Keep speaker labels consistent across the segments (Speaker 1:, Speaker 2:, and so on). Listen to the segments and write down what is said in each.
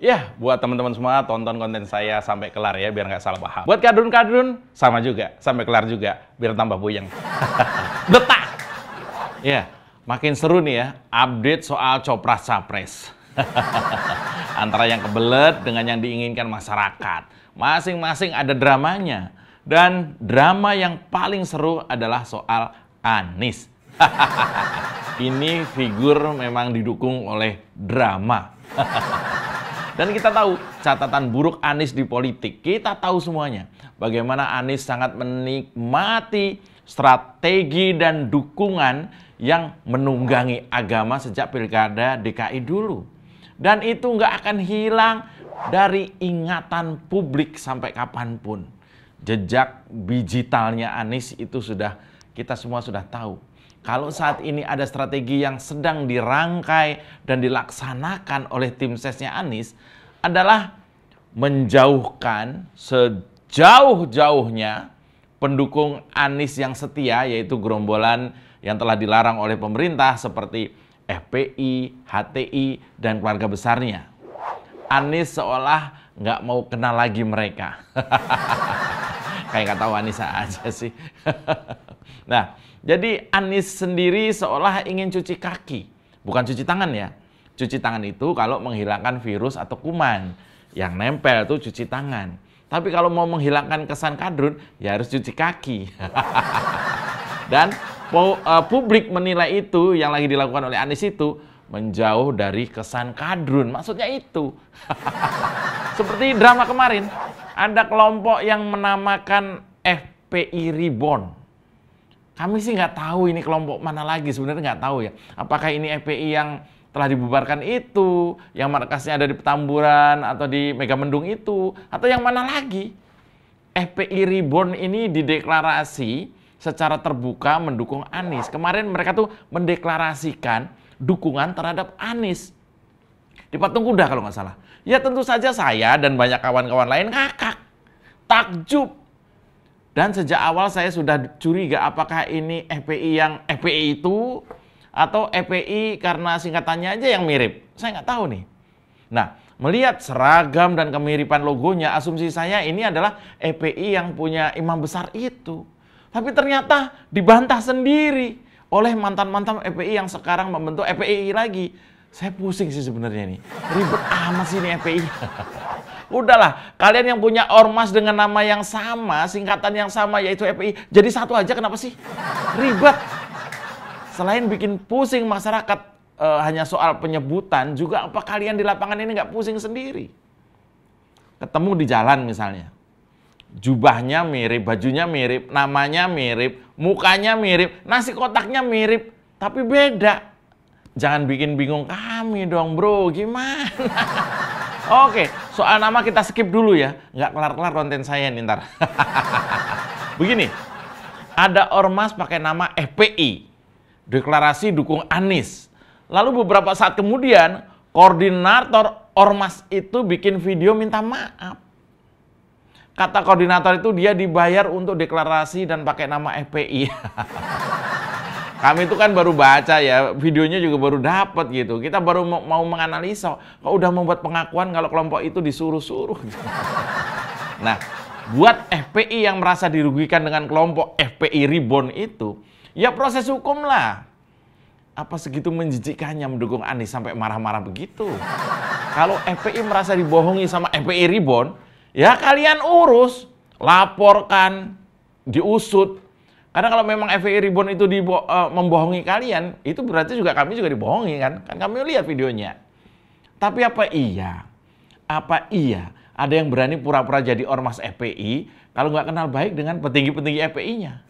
Speaker 1: Ya, buat teman-teman semua, tonton konten saya sampai kelar ya, biar nggak salah paham. Buat kadrun-kadrun, sama juga, sampai kelar juga, biar tambah puyeng. Betak! Ya, makin seru nih ya, update soal Copras-Capres. Antara yang kebelet dengan yang diinginkan masyarakat. Masing-masing ada dramanya. Dan drama yang paling seru adalah soal Anies. Ini figur memang didukung oleh drama. Dan kita tahu catatan buruk Anies di politik. Kita tahu semuanya. Bagaimana Anies sangat menikmati strategi dan dukungan yang menunggangi agama sejak pilkada DKI dulu. Dan itu nggak akan hilang dari ingatan publik sampai kapanpun. Jejak digitalnya Anies itu kita semua sudah tahu. Kalau saat ini ada strategi yang sedang dirangkai dan dilaksanakan oleh tim sesnya Anies adalah menjauhkan sejauh-jauhnya pendukung Anies yang setia, yaitu gerombolan yang telah dilarang oleh pemerintah seperti FPI, HTI, dan keluarga besarnya. Anies seolah nggak mau kenal lagi mereka. Kayak nggak tahu Anies aja sih. Nah, jadi Anies sendiri seolah ingin cuci kaki. Bukan cuci tangan ya. Cuci tangan itu kalau menghilangkan virus atau kuman. Yang nempel itu cuci tangan. Tapi kalau mau menghilangkan kesan kadrun, ya harus cuci kaki. Dan publik menilai itu yang lagi dilakukan oleh Anies itu menjauh dari kesan kadrun. Maksudnya itu. Seperti drama kemarin. Ada kelompok yang menamakan FPI Reborn. Kami sih nggak tahu ini kelompok mana lagi, sebenarnya nggak tahu ya. Apakah ini FPI yang telah dibubarkan itu, yang markasnya ada di Petamburan atau di Megamendung itu, atau yang mana lagi? FPI Reborn ini dideklarasi secara terbuka mendukung Anies. Kemarin mereka tuh mendeklarasikan dukungan terhadap Anies di Patung Kuda kalau nggak salah. Ya tentu saja saya dan banyak kawan-kawan lain ngakak, takjub. Dan sejak awal saya sudah curiga apakah ini FPI yang FPI itu atau FPI karena singkatannya aja yang mirip. Saya nggak tahu nih. Nah, melihat seragam dan kemiripan logonya, asumsi saya ini adalah FPI yang punya imam besar itu. Tapi ternyata dibantah sendiri oleh mantan-mantan FPI yang sekarang membentuk FPI lagi. Saya pusing sih sebenarnya nih. Ribet amat sih ini FPI. Udahlah, kalian yang punya ormas dengan nama yang sama, singkatan yang sama yaitu FPI, jadi satu aja kenapa sih? Ribet. Selain bikin pusing masyarakat hanya soal penyebutan, juga apa kalian di lapangan ini nggak pusing sendiri? Ketemu di jalan misalnya. Jubahnya mirip, bajunya mirip, namanya mirip, mukanya mirip, nasi kotaknya mirip, tapi beda. Jangan bikin bingung kami dong bro, gimana? Oke, soal nama kita skip dulu ya. Nggak kelar-kelar konten saya nih ntar. Begini, ada ormas pakai nama FPI. Deklarasi dukung Anies. Lalu beberapa saat kemudian, koordinator ormas itu bikin video minta maaf. Kata koordinator itu dia dibayar untuk deklarasi dan pakai nama FPI. Kami itu kan baru baca ya, videonya juga baru dapat gitu. Kita baru mau menganalisa, kok udah membuat pengakuan kalau kelompok itu disuruh-suruh. Nah, buat FPI yang merasa dirugikan dengan kelompok FPI Reborn itu, ya proses hukum lah. Apa segitu menjijikkannya mendukung Anies sampai marah-marah begitu? Kalau FPI merasa dibohongi sama FPI Reborn, ya kalian urus, laporkan, diusut. Karena kalau memang FPI Reborn itu membohongi kalian, itu berarti juga kami juga dibohongi kan? Kan kami lihat videonya. Tapi apa iya ada yang berani pura-pura jadi ormas FPI kalau nggak kenal baik dengan petinggi-petinggi FPI-nya?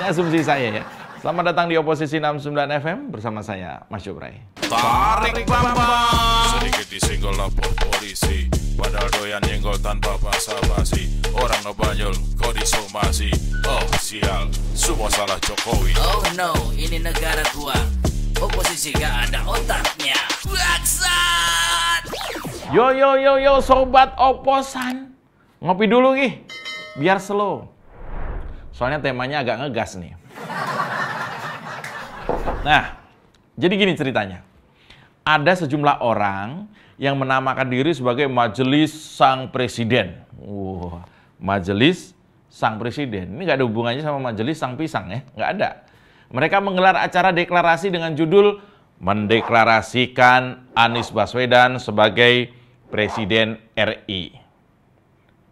Speaker 1: Ini asumsi saya ya. Selamat datang di Oposisi 69 FM bersama saya, Mas Jobray.
Speaker 2: Tarik bambang, sedikit disenggol lapor polisi. Padahal doyan nyenggol tanpa basa-basi. Orang ngebanyol, kau disomasi. Oh sial, semua salah Jokowi.
Speaker 3: Oh no, ini negara gua. Oposisi gak ada otaknya. Bangsat!
Speaker 1: Yo, sobat oposan. Ngopi dulu Gih, biar slow. Soalnya temanya agak ngegas nih. Nah, jadi gini ceritanya. Ada sejumlah orang yang menamakan diri sebagai Majelis Sang Presiden. Majelis Sang Presiden. Ini nggak ada hubungannya sama Majelis Sang Pisang ya, nggak ada. Mereka menggelar acara deklarasi dengan judul mendeklarasikan Anies Baswedan sebagai Presiden RI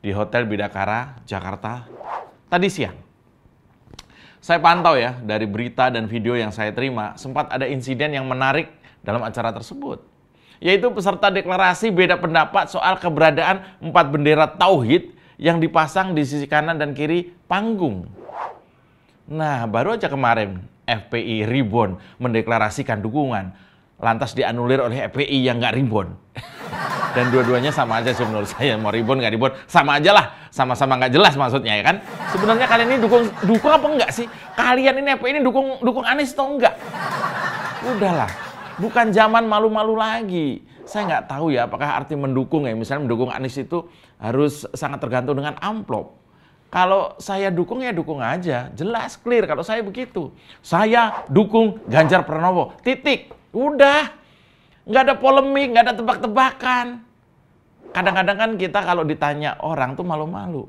Speaker 1: di Hotel Bidakara, Jakarta, tadi siang. Saya pantau ya, dari berita dan video yang saya terima, sempat ada insiden yang menarik dalam acara tersebut. Yaitu peserta deklarasi beda pendapat soal keberadaan 4 bendera tauhid yang dipasang di sisi kanan dan kiri panggung. Nah, baru aja kemarin FPI Reborn mendeklarasikan dukungan, lantas dianulir oleh FPI yang nggak Reborn. Dan dua-duanya sama aja sih menurut saya, mau Reborn nggak Reborn, sama aja lah, sama-sama nggak jelas maksudnya ya kan. Sebenarnya kalian ini dukung apa enggak sih? Kalian ini FPI ini dukung Anies atau enggak? Udahlah, bukan zaman malu-malu lagi. Saya nggak tahu ya apakah arti mendukung ya, misalnya mendukung Anies itu harus sangat tergantung dengan amplop. Kalau saya dukung ya dukung aja, jelas clear kalau saya begitu. Saya dukung Ganjar Pranowo, titik. Udah, nggak ada polemik, nggak ada tebak-tebakan. Kadang-kadang kan kita kalau ditanya orang tuh malu-malu.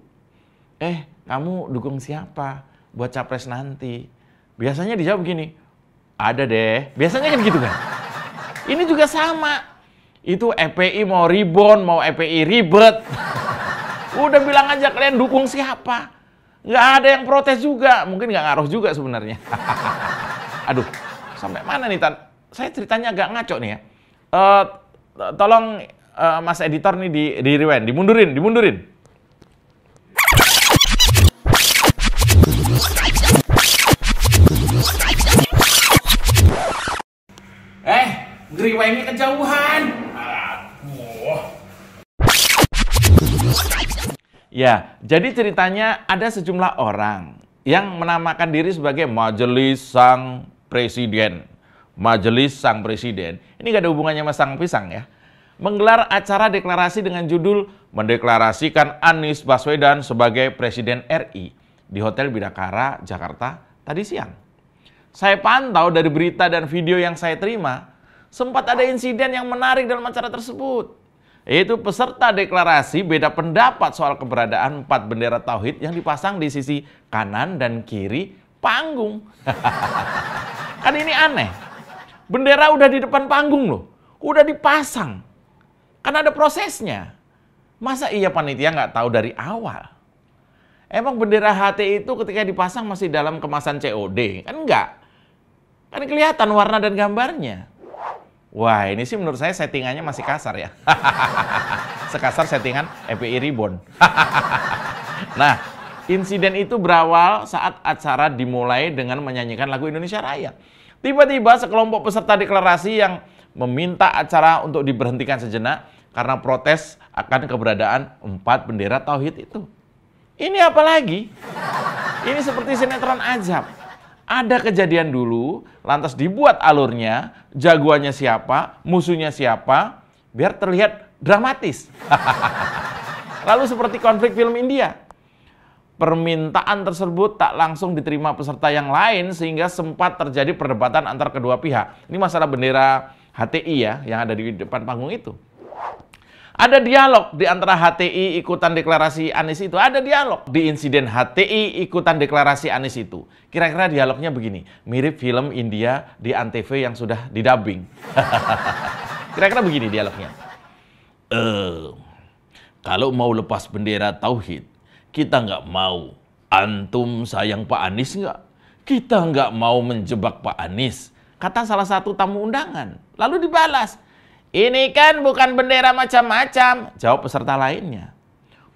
Speaker 1: Kamu dukung siapa buat capres nanti? Biasanya dijawab begini, ada deh. Biasanya kan gitu kan. Ini juga sama. Itu FPI mau Reborn, mau FPI ribet. Udah bilang aja kalian dukung siapa. Nggak ada yang protes juga. Mungkin nggak ngaruh juga sebenarnya. Aduh, sampai mana nih Tan? Saya ceritanya agak ngaco nih ya. Tolong Mas editor nih di rewind, dimundurin. Rewindnya kejauhan. Ya, jadi ceritanya ada sejumlah orang yang menamakan diri sebagai Majelis Sang Presiden. Majelis Sang Presiden. Ini nggak ada hubungannya sama Sang Pisang ya. Menggelar acara deklarasi dengan judul mendeklarasikan Anies Baswedan sebagai Presiden RI di Hotel Bidakara, Jakarta tadi siang. Saya pantau dari berita dan video yang saya terima, sempat ada insiden yang menarik dalam acara tersebut. Yaitu peserta deklarasi beda pendapat soal keberadaan 4 bendera tauhid yang dipasang di sisi kanan dan kiri panggung. Kan ini aneh. Bendera udah di depan panggung loh. Udah dipasang. Kan ada prosesnya. Masa iya panitia nggak tahu dari awal? Emang bendera HTI itu ketika dipasang masih dalam kemasan COD? Kan enggak. Kan kelihatan warna dan gambarnya. Wah, ini sih menurut saya settingannya masih kasar ya. Sekasar settingan FPI Reborn. Nah, insiden itu berawal saat acara dimulai dengan menyanyikan lagu Indonesia Raya. Tiba-tiba sekelompok peserta deklarasi yang meminta acara untuk diberhentikan sejenak karena protes akan keberadaan 4 bendera tauhid itu. Ini apa lagi? Ini seperti sinetron ajab. Ada kejadian dulu, lantas dibuat alurnya, jagoannya siapa, musuhnya siapa, biar terlihat dramatis. Lalu seperti konflik film India. Permintaan tersebut tak langsung diterima peserta yang lain sehingga sempat terjadi perdebatan antar kedua pihak. Ini masalah bendera HTI ya, yang ada di depan panggung itu. Ada dialog di antara HTI ikutan deklarasi Anies itu. Ada dialog di insiden HTI ikutan deklarasi Anies itu. Kira-kira dialognya begini. Mirip film India di Antv yang sudah didubbing. Kira-kira begini dialognya. Kalau mau lepas bendera tauhid, kita nggak mau. Antum sayang Pak Anies nggak? Kita nggak mau menjebak Pak Anies. Kata salah satu tamu undangan. Lalu dibalas. Ini kan bukan bendera macam-macam, jawab peserta lainnya.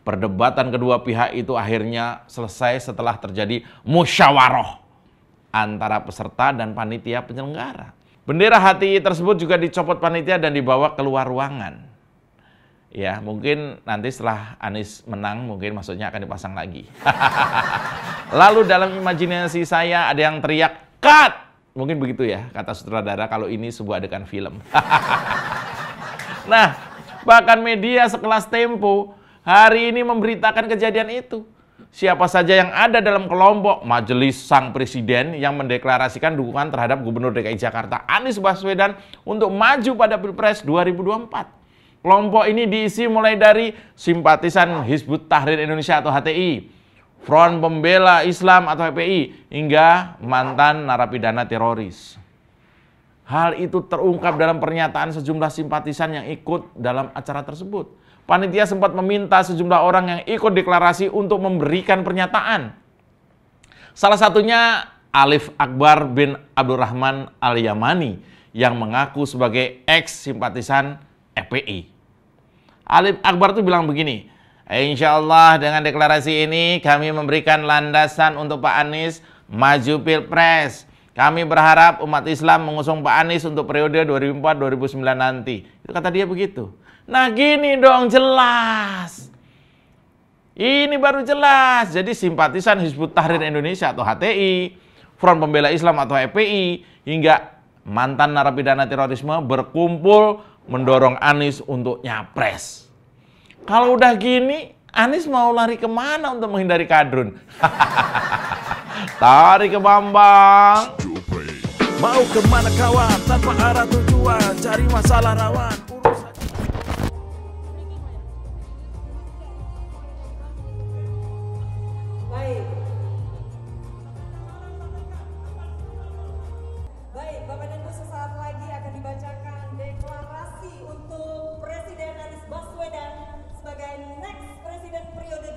Speaker 1: Perdebatan kedua pihak itu akhirnya selesai setelah terjadi musyawarah antara peserta dan panitia penyelenggara. Bendera HTI tersebut juga dicopot panitia dan dibawa keluar ruangan. Ya, mungkin nanti setelah Anies menang, mungkin maksudnya akan dipasang lagi. Lalu dalam imajinasi saya ada yang teriak, "Cut!" Mungkin begitu ya, kata sutradara kalau ini sebuah adegan film. Nah, bahkan media sekelas Tempo hari ini memberitakan kejadian itu. Siapa saja yang ada dalam kelompok Majelis Sang Presiden yang mendeklarasikan dukungan terhadap Gubernur DKI Jakarta Anies Baswedan untuk maju pada Pilpres 2024. Kelompok ini diisi mulai dari simpatisan Hizbut Tahrir Indonesia atau HTI, Front Pembela Islam atau FPI, hingga mantan narapidana teroris. Hal itu terungkap dalam pernyataan sejumlah simpatisan yang ikut dalam acara tersebut. Panitia sempat meminta sejumlah orang yang ikut deklarasi untuk memberikan pernyataan. Salah satunya Alif Akbar bin Abdurrahman Al-Yamani yang mengaku sebagai ex-simpatisan FPI. Alif Akbar itu bilang begini, insya Allah dengan deklarasi ini kami memberikan landasan untuk Pak Anies maju Pilpres. Kami berharap umat Islam mengusung Pak Anies untuk periode 2004-2009 nanti. Itu kata dia begitu. Nah gini dong, jelas. Ini baru jelas. Jadi simpatisan Hizbut Tahrir Indonesia atau HTI, Front Pembela Islam atau FPI, hingga mantan narapidana terorisme berkumpul mendorong Anies untuk nyapres. Kalau udah gini, Anies mau lari kemana untuk menghindari kadrun? Tarik ke Bambang.
Speaker 2: Mau kemana kawan tanpa arah tujuan, cari masalah rawan.
Speaker 4: Baik, Bapak dan Ibu, sesaat lagi akan dibacakan deklarasi untuk Presiden Anies Baswedan sebagai next Presiden periode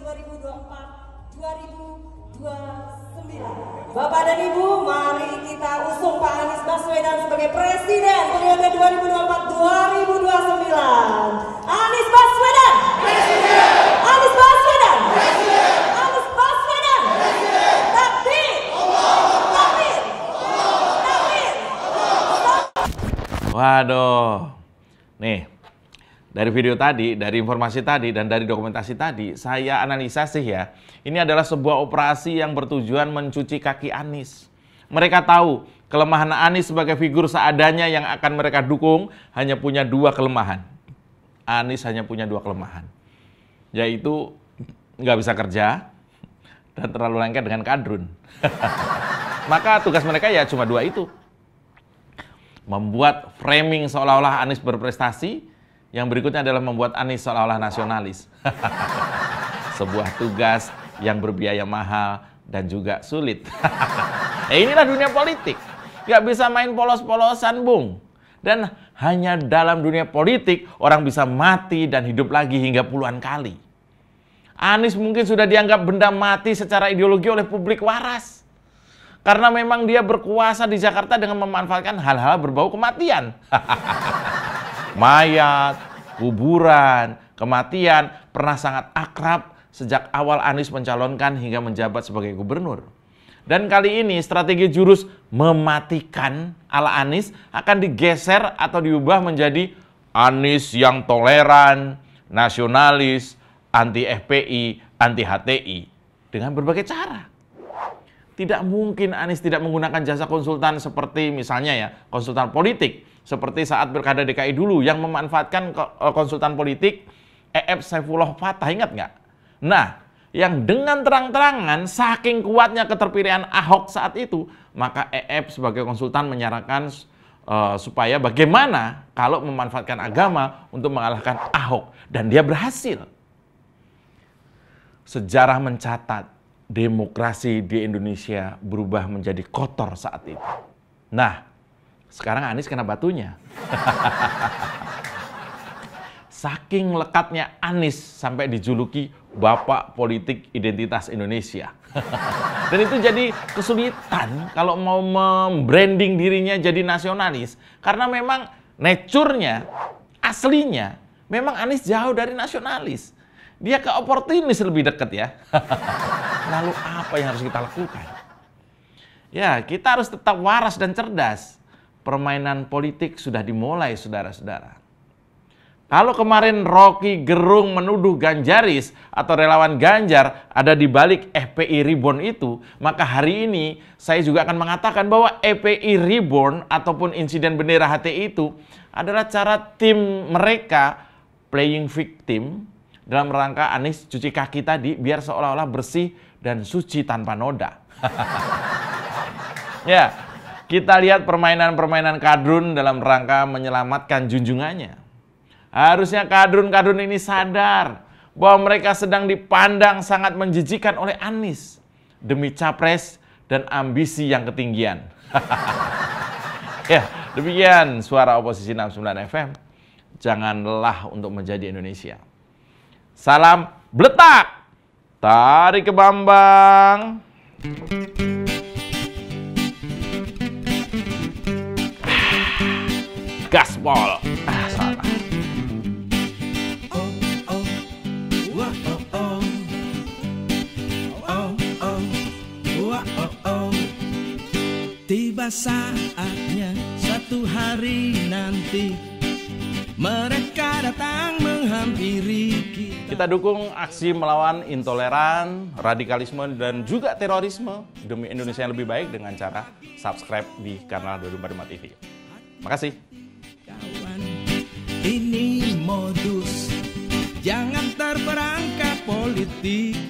Speaker 4: 2024-2029. Bapak dan Ibu, mari kita usung Pak Anies Baswedan sebagai Presiden periode 2024-2029. Anies Baswedan! Presiden! Anies Baswedan! Presiden! Anies Baswedan! Presiden! Takbir! Takbir! Takbir!
Speaker 1: Waduh, nih dari video tadi, dari informasi tadi, dan dari dokumentasi tadi, saya analisa sih ya, ini adalah sebuah operasi yang bertujuan mencuci kaki Anies. Mereka tahu kelemahan Anies sebagai figur seadanya yang akan mereka dukung hanya punya dua kelemahan. Anies hanya punya dua kelemahan, yaitu nggak bisa kerja dan terlalu lengket dengan kadrun. Maka tugas mereka ya cuma dua itu. Membuat framing seolah-olah Anies berprestasi, yang berikutnya adalah membuat Anies seolah-olah nasionalis. Sebuah tugas yang berbiaya mahal dan juga sulit. Inilah dunia politik. Gak bisa main polos-polosan, Bung. Dan hanya dalam dunia politik orang bisa mati dan hidup lagi hingga puluhan kali. Anies mungkin sudah dianggap benda mati secara ideologi oleh publik waras. Karena memang dia berkuasa di Jakarta dengan memanfaatkan hal-hal berbau kematian. Mayat, kuburan, kematian pernah sangat akrab sejak awal Anies mencalonkan hingga menjabat sebagai gubernur. Dan kali ini strategi jurus mematikan ala Anies akan digeser atau diubah menjadi Anies yang toleran, nasionalis, anti FPI, anti HTI dengan berbagai cara. Tidak mungkin Anies tidak menggunakan jasa konsultan seperti misalnya ya, konsultan politik. Seperti saat Pilkada DKI dulu yang memanfaatkan konsultan politik E.F. Saifullah Fatah, ingat nggak? Nah, yang dengan terang-terangan saking kuatnya keterpilihan Ahok saat itu, maka E.F. sebagai konsultan menyarankan supaya bagaimana kalau memanfaatkan agama untuk mengalahkan Ahok. Dan dia berhasil. Sejarah mencatat demokrasi di Indonesia berubah menjadi kotor saat itu. Nah, sekarang Anies kena batunya. Saking lekatnya Anies sampai dijuluki Bapak Politik Identitas Indonesia. Dan itu jadi kesulitan kalau mau membranding dirinya jadi nasionalis. Karena memang nature-nya, aslinya, memang Anies jauh dari nasionalis. Dia ke oportunis lebih dekat ya. Lalu apa yang harus kita lakukan? Ya, kita harus tetap waras dan cerdas. Permainan politik sudah dimulai, saudara-saudara. Kalau kemarin Rocky Gerung menuduh Ganjaris atau relawan Ganjar ada di balik FPI Reborn itu, maka hari ini saya juga akan mengatakan bahwa FPI Reborn ataupun insiden bendera HTI itu adalah cara tim mereka playing victim dalam rangka Anies cuci kaki tadi biar seolah-olah bersih dan suci tanpa noda. Ya, kita lihat permainan-permainan kadrun dalam rangka menyelamatkan junjungannya. Harusnya kadrun-kadrun ini sadar bahwa mereka sedang dipandang sangat menjijikan oleh Anies demi capres dan ambisi yang ketinggian. Ya, demikian suara oposisi 69 FM. Jangan lelah untuk menjadi Indonesia. Salam Bletak, tarik ke Bambang. Gaspol. Salah.
Speaker 5: Tiba saatnya satu hari nanti mereka datang menghampiri kita.
Speaker 1: Kita dukung aksi melawan intoleran, radikalisme, dan juga terorisme demi Indonesia yang lebih baik dengan cara subscribe di kanal 24/5 TV. Makasih.
Speaker 5: Kawan, ini modus, jangan terperangkap politik.